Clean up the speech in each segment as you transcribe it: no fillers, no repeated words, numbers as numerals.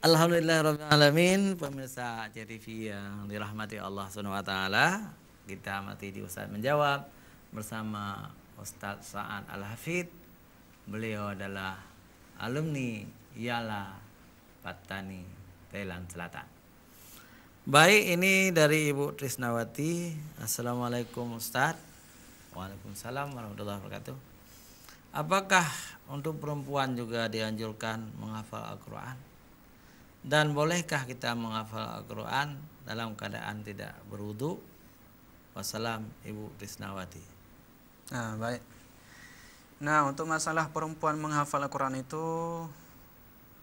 Alhamdulillah alamin, pemirsa JTV yang dirahmati Allah Subhanahu wa taala. Kita masih di Ustaz menjawab bersama Ustaz Sa'ad Al-Hafid. Beliau adalah alumni Yala Patani, Thailand Selatan. Baik, ini dari Ibu Trisnawati. Assalamualaikum Ustaz. Waalaikumsalam warahmatullahi wabarakatuh. Apakah untuk perempuan juga dianjurkan menghafal Al-Quran? Dan bolehkah kita menghafal Al-Quran dalam keadaan tidak berwudu? Wassalam, Ibu Trisnawati. Baik. Nah, untuk masalah perempuan menghafal Al-Quran itu,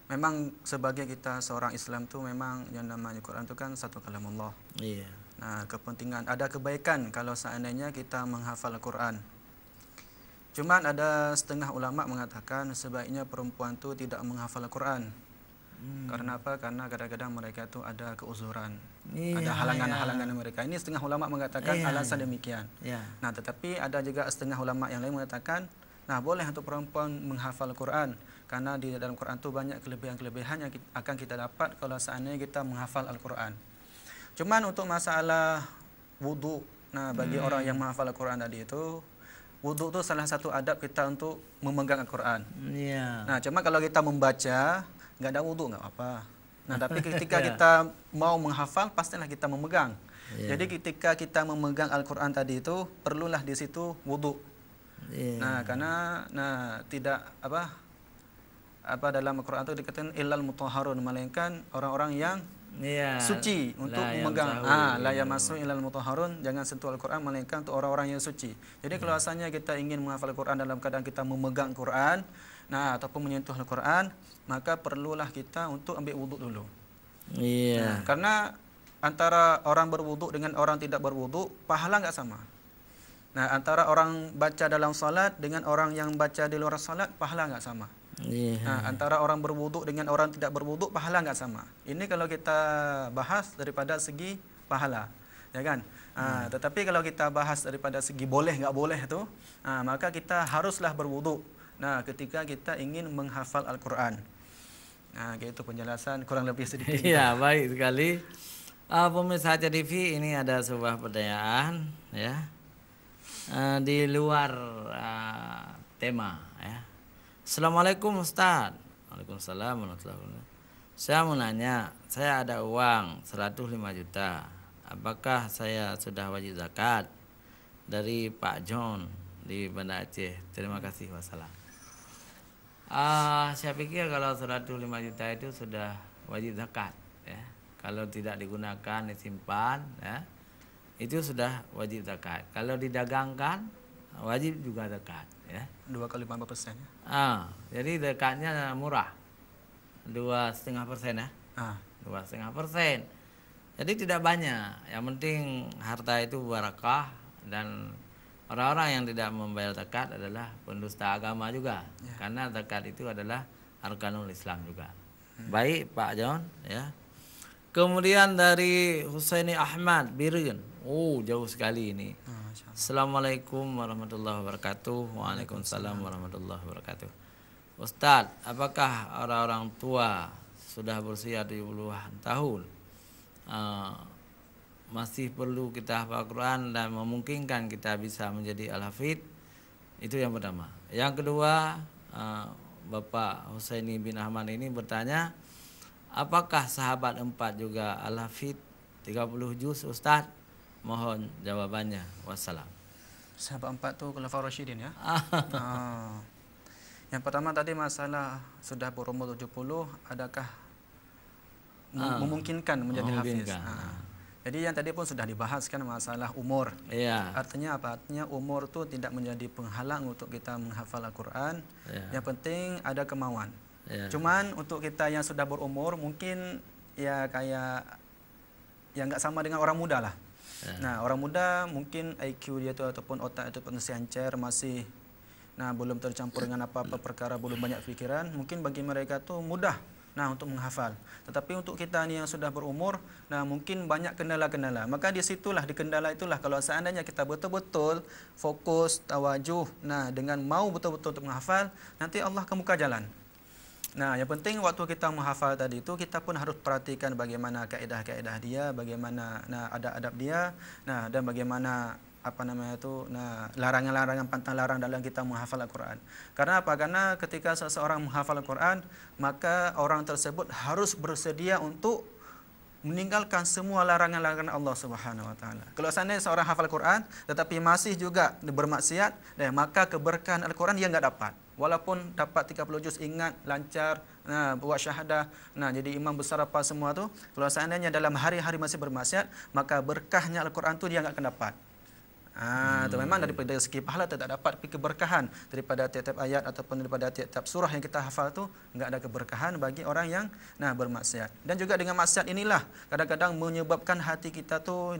memang sebagai kita seorang Islam itu memang yang namanya Quran itu kan satu kalam Allah. Iya. Nah, kepentingan, ada kebaikan kalau seandainya kita menghafal Al-Quran. Cuman ada setengah ulama mengatakan sebaiknya perempuan itu tidak menghafal Al-Quran. Karena apa? Karena kadang-kadang mereka itu ada keuzuran, ada halangan-halangan mereka. Ini setengah ulama mengatakan alasan demikian. Nah, tetapi ada juga setengah ulama yang lain mengatakan, nah boleh untuk perempuan menghafal Quran karena di dalam Quran itu banyak kelebihan-kelebihan yang akan kita dapat kalau seandainya kita menghafal Al-Quran. Cuman untuk masalah wudu, nah bagi orang yang menghafal Al-Quran tadi itu, wudu itu salah satu adab kita untuk memegang Al-Quran. Nah, cuma kalau kita membaca nggak ada wudu nggak apa. Nah, tapi ketika kita mau menghafal pastilah kita memegang. Jadi ketika kita memegang Al-Quran tadi itu perlulah di situ wudu. Nah, karena tidak apa dalam Al-Quran itu dikatakan illal mutahharun, melainkan orang-orang yang suci untuk memegang. La yamassu illal mutahharun, jangan sentuh Al-Quran melainkan untuk orang-orang yang suci. Jadi kalau asalnya kita ingin menghafal Al-Quran dalam keadaan kita memegang Quran, nah ataupun menyentuh Al-Quran, maka perlulah kita untuk ambil wuduk dulu. Nah, karena antara orang berwuduk dengan orang tidak berwuduk pahala nggak sama. Nah, antara orang baca dalam salat dengan orang yang baca di luar salat pahala nggak sama. Nah, antara orang berwuduk dengan orang tidak berwuduk pahala nggak sama. Ini kalau kita bahas daripada segi pahala, ya kan? Tetapi kalau kita bahas daripada segi boleh nggak boleh itu, maka kita haruslah berwuduk. Nah, ketika kita ingin menghafal Al-Quran. Nah, itu penjelasan kurang lebih sedikit. Iya, baik sekali. Pemirsa JTV, ini ada sebuah pertanyaan ya. Di luar tema ya. Assalamualaikum Ustaz. Waalaikumsalam warahmatullahi wabarakatuh. Saya mau nanya, saya ada uang 105 juta. Apakah saya sudah wajib zakat? Dari Pak John di Banda Aceh. Terima kasih, wassalam. Saya pikir kalau 105 juta itu sudah wajib zakat ya. Kalau tidak digunakan, disimpan ya, itu sudah wajib zakat. Kalau didagangkan wajib juga zakat ya. 2 kali 5% ya. Jadi zakatnya murah, 2,5% ya. 2,5%. Jadi tidak banyak. Yang penting harta itu barakah, dan orang-orang yang tidak membayar zakat adalah pendusta agama juga. Karena zakat itu adalah arkanul Islam juga. Baik Pak John ya. Kemudian dari Husaini Ahmad Birin. Jauh sekali ini. Assalamualaikum warahmatullahi wabarakatuh. Waalaikumsalam warahmatullahi wabarakatuh. Ustadz, apakah orang-orang tua sudah berusia 70-an tahun masih perlu kita hafal Quran dan memungkinkan kita bisa menjadi al-hafid? Itu yang pertama. Yang kedua, Bapak Husaini bin Ahmad ini bertanya, apakah sahabat 4 juga al-hafid 30 juz Ustaz? Mohon jawabannya. Wassalam. Sahabat 4 itu Khulafaur Rasyidin ya. Yang pertama tadi masalah sudah berumur 70, adakah memungkinkan menjadi hafiz? Jadi yang tadi pun sudah dibahas kan masalah umur. Artinya apa? Artinya umur itu tidak menjadi penghalang untuk kita menghafal Al-Quran. Yang penting ada kemauan. Cuman untuk kita yang sudah berumur mungkin ya kayak yang nggak sama dengan orang muda lah. Nah, orang muda mungkin IQ dia itu ataupun otak itu masih encer, masih belum tercampur dengan apa-apa perkara, belum banyak pikiran. Mungkin bagi mereka tuh mudah untuk menghafal. Tetapi untuk kita ni yang sudah berumur, mungkin banyak kendala-kendala. Maka di situlah, di kendala itulah kalau seandainya kita betul-betul fokus, tawajuh, dengan mau betul-betul untuk menghafal, nanti Allah akan buka jalan. Nah, yang penting waktu kita menghafal tadi itu kita pun harus perhatikan bagaimana kaedah-kaedah dia, bagaimana adab-adab dia, dan bagaimana apa namanya itu, larangan-larangan pantang larang dalam kita menghafal Al-Quran. Karena apa? Karena ketika seseorang menghafal Al-Quran, maka orang tersebut harus bersedia untuk meninggalkan semua larangan-larangan Allah Subhanahu wa taala. Kalau seandainya seorang hafal Quran tetapi masih juga bermaksiat, maka keberkahan Al-Quran dia enggak dapat. Walaupun dapat 30 juz, ingat, lancar, buat syahadah, jadi imam besar apa semua tu, kalau seandainya dalam hari-hari masih bermaksiat, maka berkahnya Al-Quran tu dia enggak akan dapat. Itu memang daripada segi pahala tidak dapat, tapi keberkahan daripada tiap-tiap ayat ataupun daripada tiap-tiap surah yang kita hafal tu enggak ada keberkahan bagi orang yang bermaksiat. Dan juga dengan maksiat inilah kadang-kadang menyebabkan hati kita tu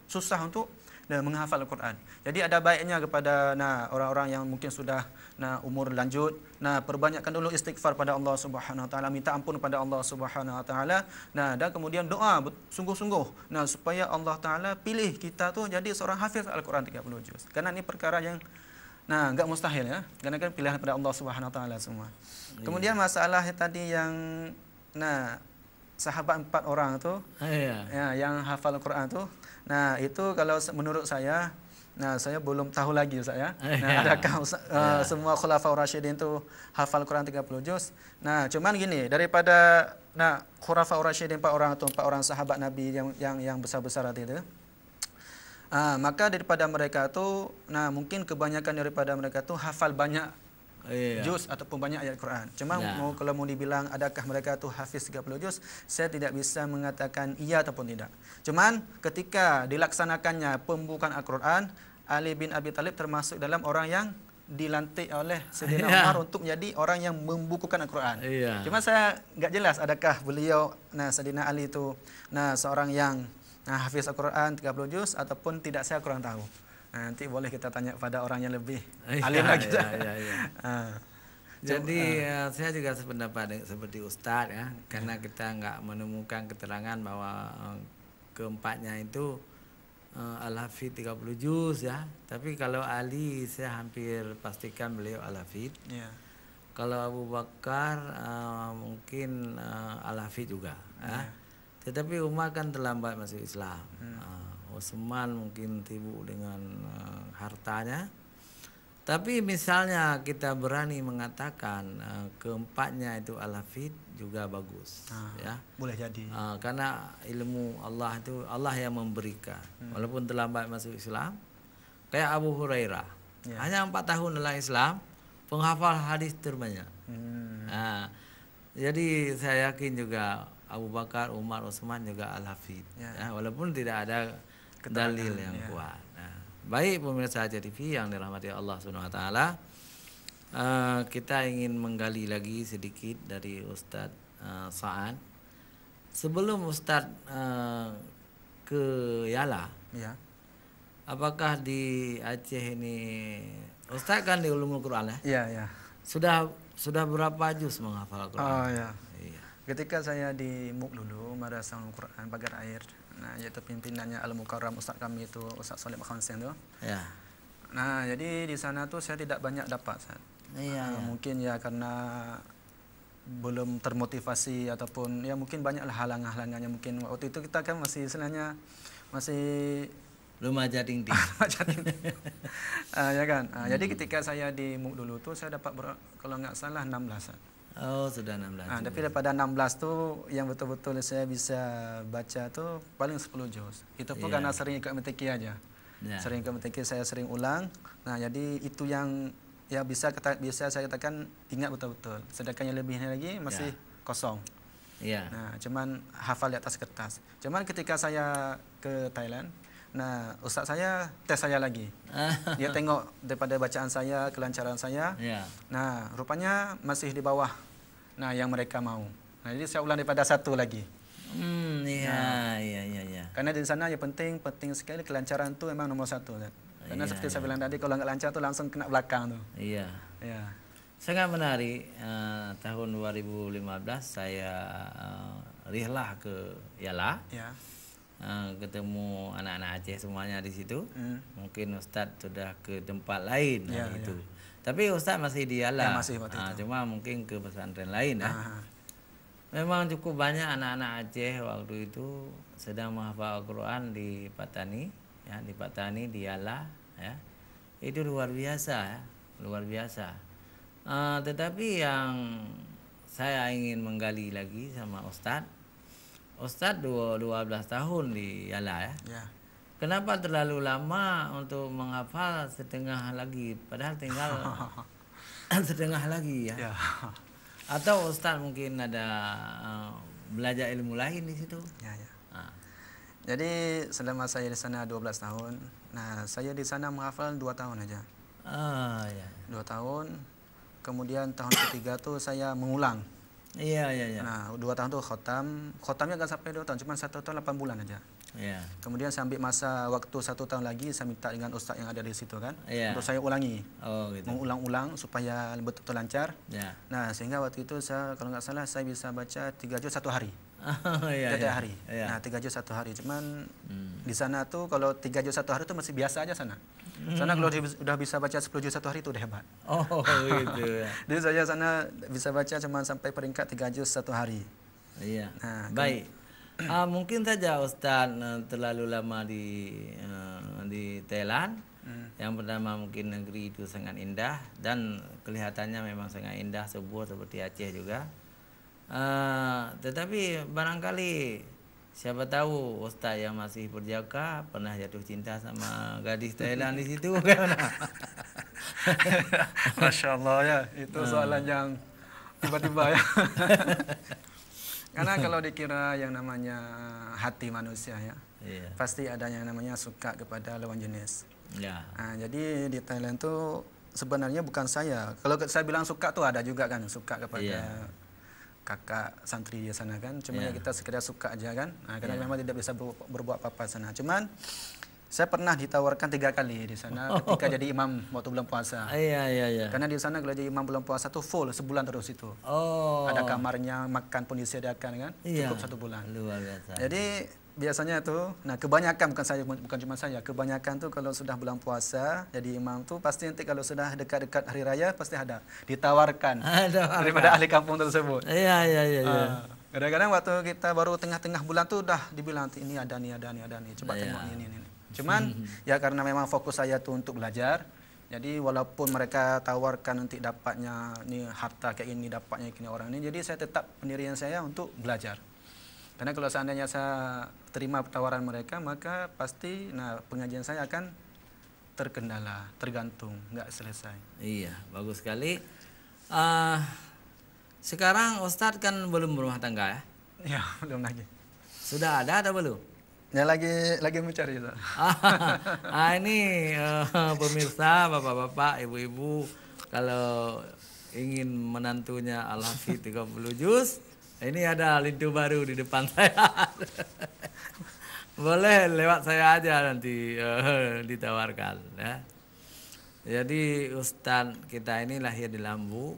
susah untuk menghafal Al-Quran. Jadi ada baiknya kepada orang-orang yang mungkin sudah umur lanjut, perbanyakkan dulu istighfar pada Allah Subhanahu wa taala, minta ampun pada Allah Subhanahu wa taala, dan kemudian doa sungguh-sungguh supaya Allah taala pilih kita tu jadi seorang hafiz Al-Quran 30 juz. Karena ini perkara yang enggak mustahil ya. Karena kan pilihan pada Allah Subhanahu wa taala semua. Kemudian masalah tadi yang sahabat 4 orang tu yang hafal Al-Quran tu, itu kalau menurut saya, saya belum tahu lagi Ustaz ya. Adakah semua khulafaur rasyidin tu hafal Quran 30 juz? Cuman gini, daripada khulafaur rasyidin 4 orang tu, 4 orang sahabat Nabi yang besar-besar itu, maka daripada mereka tu, mungkin kebanyakan daripada mereka tu hafal banyak juz ataupun banyak ayat Quran. Cuma kalau mau dibilang adakah mereka tu hafiz 30 juz, saya tidak bisa mengatakan iya ataupun tidak. Cuman ketika dilaksanakannya pembukaan Al-Quran, Ali bin Abi Thalib termasuk dalam orang yang dilantik oleh Sayyidina Umar untuk menjadi orang yang membukukan Al-Quran. Cuma saya enggak jelas adakah beliau Sayyidina Ali itu seorang yang hafiz Al-Quran 30 juz ataupun tidak, saya kurang tahu. Nanti boleh kita tanya pada orang yang lebih alim lagi. Jadi saya juga sependapat seperti Ustadz ya, karena kita enggak menemukan keterangan bahwa keempatnya itu Al-Hafidh 30 juz ya. Tapi kalau Ali saya hampir pastikan beliau Al-Hafidh. Kalau Abu Bakar mungkin Al-Hafidh juga ya. Tetapi Umar kan terlambat masuk Islam. Utsman mungkin sibuk dengan hartanya. Tapi misalnya kita berani mengatakan keempatnya itu Al-Hafidh juga bagus, ya. Boleh jadi. Karena ilmu Allah itu Allah yang memberikan. Walaupun terlambat masuk Islam, kayak Abu Hurairah, hanya 4 tahun dalam Islam, penghafal hadis terbanyak. Jadi saya yakin juga Abu Bakar, Umar, Utsman juga Al-Hafidh, ya, walaupun tidak ada dalil yang kuat. Baik pemirsa Aja TV yang dirahmati Allah Subhanahu wa taala, kita ingin menggali lagi sedikit dari Ustadz Sa'ad. Sebelum Ustadz ke Yala, apakah di Aceh ini Ustadz kan di Ulumul Quran ya? Sudah berapa juz menghafal Quran? Ketika saya di MUK dulu, Madrasah Ulumul Quran Pagar Air, yaitu pimpinannya Al-Mukarram Ustaz kami itu Ustaz Saleh Khansen tu. Jadi di sana tu saya tidak banyak dapat. Mungkin ya karena belum termotivasi ataupun ya mungkin banyaklah halangan-halangannya. Mungkin waktu itu kita kan masih istilahnya masih belum aja tinggi. Ya kan. Jadi ketika saya di MUK dulu tu saya dapat kalau enggak salah 16. Oh, sudah 16. Tapi daripada 16 tu yang betul-betul saya bisa baca tu paling 10 juz. Itu pun karena sering ikut MTQ aja. Sering ikut MTQ, saya sering ulang. Jadi itu yang ya bisa saya katakan ingat betul-betul. Sedangkan yang lebihnya lagi masih kosong. Cuman hafal di atas kertas. Cuman ketika saya ke Thailand, ustaz saya tes saya lagi. Dia tengok daripada bacaan saya, kelancaran saya. Rupanya masih di bawah yang mereka mau. Jadi saya ulang daripada 1 lagi. Karena di sana yang penting sekali kelancaran tu memang nomor 1. Karena seperti saya bilang tadi, kalau enggak lancar tu langsung kena belakang tu. Sangat menarik. Tahun 2015 saya rihlah ke Yala. Ketemu anak-anak Aceh semuanya di situ. Mungkin Ustadz sudah ke tempat lain itu. Tapi Ustaz masih di Yala. Ya, masih waktu itu. Cuma mungkin ke pesantren lain ya. Ah, Memang cukup banyak anak-anak Aceh waktu itu sedang menghafal Al-Quran di Patani, ya, di Patani, di Yala, ya. Itu luar biasa, ya, luar biasa. Tetapi yang saya ingin menggali lagi sama Ustadz, Ustadz 12 tahun di Yala ya. ya. Kenapa terlalu lama untuk menghafal setengah lagi, padahal tinggal setengah lagi ya? Ya. Atau Ustadz mungkin ada belajar ilmu lain di situ? Ya, ya. Nah, Jadi selama saya di sana 12 tahun, nah saya di sana menghafal 2 tahun aja. ya. 2 tahun, kemudian tahun ketiga tuh saya mengulang. Iya, iya, iya. Nah, 2 tahun tuh khotam. Khotamnya nggak sampai 2 tahun, cuma 1 tahun 8 bulan aja. Iya. Kemudian saya ambil masa waktu 1 tahun lagi, saya minta dengan ustaz yang ada di situ kan, Iya. untuk saya ulangi. Oh, gitu. Mengulang-ulang supaya betul-betul lancar. Ya. Nah, sehingga waktu itu saya kalau nggak salah saya bisa baca 3 juz 1 hari. Oh, iya, Tiap iya. hari. Iya. Nah, 3 juz 1 hari. Cuman Hmm. di sana tuh kalau 3 juz 1 hari itu masih biasa aja sana. Sana kalau udah bisa baca 10 juz 1 hari itu udah hebat. Oh, gitu ya. Jadi saya sana bisa baca cuma sampai peringkat 3 juz 1 hari. Iya. Nah, Baik. Mungkin saja Ustaz terlalu lama di Thailand. Yang pertama mungkin negeri itu sangat indah dan kelihatannya memang sangat indah, subur seperti Aceh juga. Tetapi barangkali siapa tahu Ustaz yang masih berjaka pernah jatuh cinta sama gadis Thailand di situ kan? Masya Allah ya, itu soalan yang tiba-tiba ya. Karena kalau dikira yang namanya hati manusia ya, Iya. pasti ada yang namanya suka kepada lawan jenis. Ya. Nah, jadi di Thailand tuh sebenarnya bukan saya. Kalau saya bilang suka tuh ada juga kan, suka kepada Iya. kakak santri di sana kan. Cuma Iya. ya kita sekedar suka aja kan. Nah, karena Iya. memang tidak bisa berbuat apa-apa sana. Cuman saya pernah ditawarkan 3 kali di sana ketika jadi imam waktu bulan puasa. Iya, iya, iya. Karena di sana kalau jadi imam bulan puasa tuh full sebulan terus itu. Oh. Ada kamarnya, makan pun disediakan kan, Iya. cukup 1 bulan. Luar biasa. Jadi biasanya tuh, nah kebanyakan bukan cuma saya, kebanyakan tuh kalau sudah bulan puasa jadi imam tuh pasti nanti kalau sudah dekat-dekat hari raya pasti ada ditawarkan Ada daripada ahli kampung tersebut. Iya, iya, iya, iya. Kadang-kadang waktu kita baru tengah-tengah bulan tuh udah dibilang ini ada nih, coba Iya. tengok ini. Cuman ya karena memang fokus saya tuh untuk belajar. Jadi walaupun mereka tawarkan nanti dapatnya nih harta kayak ini, dapatnya kini orang ini, jadi saya tetap pendirian saya untuk belajar. Karena kalau seandainya saya terima tawaran mereka, maka pasti pengajian saya akan terkendala, tergantung, nggak selesai. Iya, bagus sekali. Sekarang Ustadz kan belum berumah tangga ya? Ya, belum lagi. Sudah ada atau belum? Ya lagi mencari itu. Ini pemirsa, bapak-bapak, ibu-ibu, kalau ingin menantunya Al-Hafidz 30 juz, ini ada lintu baru di depan saya. Boleh lewat saya aja nanti ditawarkan ya. Jadi Ustadz kita ini lahir di Lambu,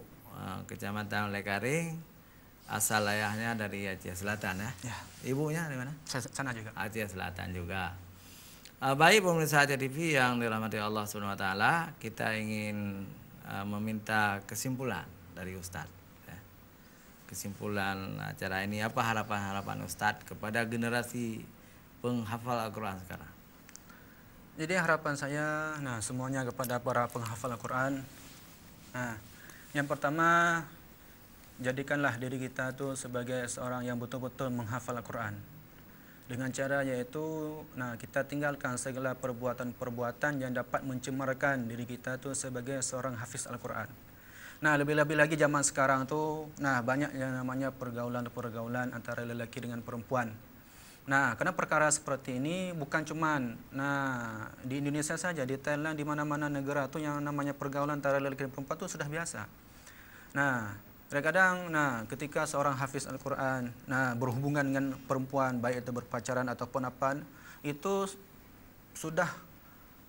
Kecamatan Lekaring. Asal ayahnya dari Aceh Selatan ya. Ya, Ibunya dari mana? sana juga. Aceh Selatan juga. Baik pemirsa Aceh TV yang dirahmati Allah Subhanahu wa taala, kita ingin meminta kesimpulan dari Ustadz ya. Kesimpulan acara ini, apa harapan-harapan Ustadz kepada generasi penghafal Al-Qur'an sekarang? Jadi harapan saya, semuanya kepada para penghafal Al-Quran. Nah, yang pertama, jadikanlah diri kita tuh sebagai seorang yang betul-betul menghafal Al-Quran. Dengan cara yaitu, kita tinggalkan segala perbuatan-perbuatan yang dapat mencemarkan diri kita tuh sebagai seorang hafiz Al-Quran. Nah, lebih-lebih lagi zaman sekarang tuh, banyak yang namanya pergaulan antara lelaki dengan perempuan. Nah, karena perkara seperti ini bukan cuman di Indonesia saja, di Thailand, di mana-mana negara tuh yang namanya pergaulan antara lelaki dan perempuan tuh sudah biasa. Nah, terkadang ketika seorang hafiz Al-Quran berhubungan dengan perempuan, baik itu berpacaran ataupun apa, itu sudah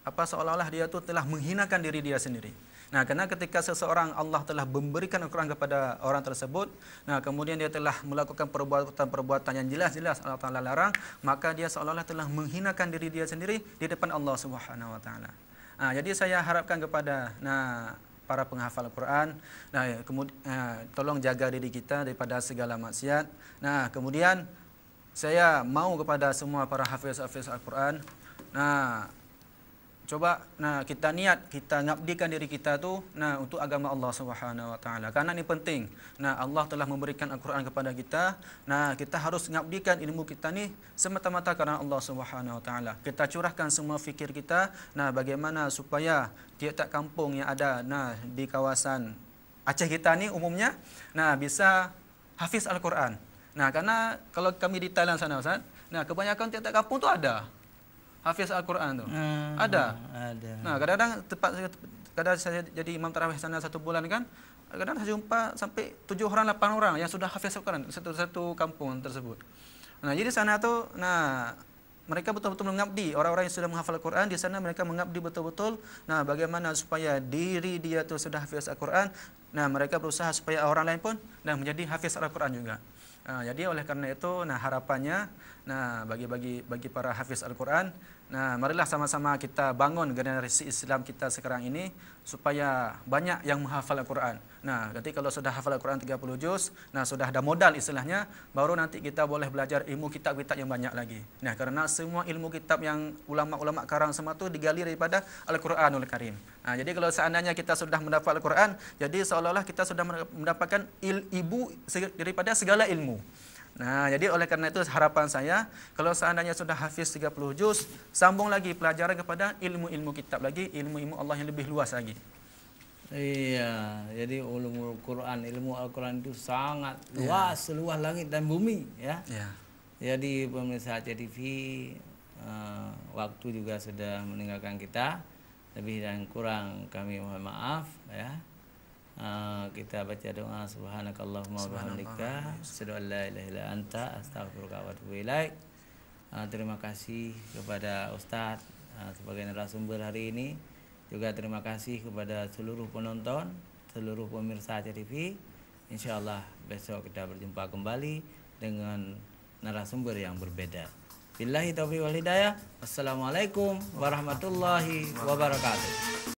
seolah-olah dia tuh telah menghinakan diri dia sendiri. Nah, karena ketika seseorang Allah telah memberikan Al-Quran kepada orang tersebut, kemudian dia telah melakukan perbuatan-perbuatan yang jelas-jelas Allah Ta'ala larang, maka dia seolah-olah telah menghinakan diri dia sendiri di depan Allah Subhanahu Wa Ta'ala. Jadi saya harapkan kepada para penghafal Al-Quran. Nah, kemudian tolong jaga diri kita daripada segala maksiat. Nah, kemudian saya mau kepada semua para hafiz-hafiz Al-Quran. Nah, coba kita niat kita ngabdikan diri kita tu untuk agama Allah Subhanahu wa taala. Karena ini penting. Allah telah memberikan Al-Quran kepada kita. Kita harus ngabdikan ilmu kita ni semata-mata karena Allah Subhanahu wa taala. Kita curahkan semua fikir kita bagaimana supaya tiap-tiap kampung yang ada di kawasan Aceh kita ni umumnya bisa hafiz Al-Quran. Karena kalau kami di Thailand sana Ustaz, kebanyakan tiap-tiap kampung tu ada hafiz Al-Quran tu. Ada. Kadang-kadang saya jadi imam tarawih sana 1 bulan kan, kadang saya jumpa sampai 7 orang 8 orang yang sudah hafiz Al-Quran satu kampung tersebut. Jadi sana tu mereka betul-betul mengabdi. Orang-orang yang sudah menghafal Al-Quran di sana mereka mengabdi betul-betul. Bagaimana supaya diri dia tu sudah hafiz Al-Quran, mereka berusaha supaya orang lain pun menjadi hafiz Al-Quran juga. Jadi oleh karena itu harapannya bagi para hafiz Al-Quran, marilah sama-sama kita bangun generasi Islam kita sekarang ini supaya banyak yang menghafal Al-Quran. Nanti kalau sudah hafal Al-Quran 30 juz, sudah ada modal istilahnya, baru nanti kita boleh belajar ilmu kitab-kitab yang banyak lagi. Karena semua ilmu kitab yang ulama-ulama karang semua itu digali daripada Al-Quranul Karim. Jadi kalau seandainya kita sudah mendapat Al-Quran, jadi seolah-olah kita sudah mendapatkan ibu daripada segala ilmu. Jadi oleh karena itu harapan saya, kalau seandainya sudah hafiz 30 juz, sambung lagi pelajaran kepada ilmu-ilmu kitab lagi, ilmu-ilmu Allah yang lebih luas lagi. Iya, jadi ulumul Quran, ilmu Al-Quran itu sangat luas, seluas langit dan bumi, ya. Jadi pemirsa Aceh TV, waktu juga sudah meninggalkan kita, lebih dan kurang kami mohon maaf, ya. Kita baca doa subhanakallahumma wa bihamdika asyhadu an la ilaha illa anta astaghfiruka wa atubu ilaik. Terima kasih kepada Ustadz sebagai narasumber hari ini. Juga terima kasih kepada seluruh penonton, seluruh pemirsa Aceh TV. Insyaallah besok kita berjumpa kembali dengan narasumber yang berbeda. Billahi taufiq wal hidayah. Wassalamualaikum warahmatullahi wabarakatuh.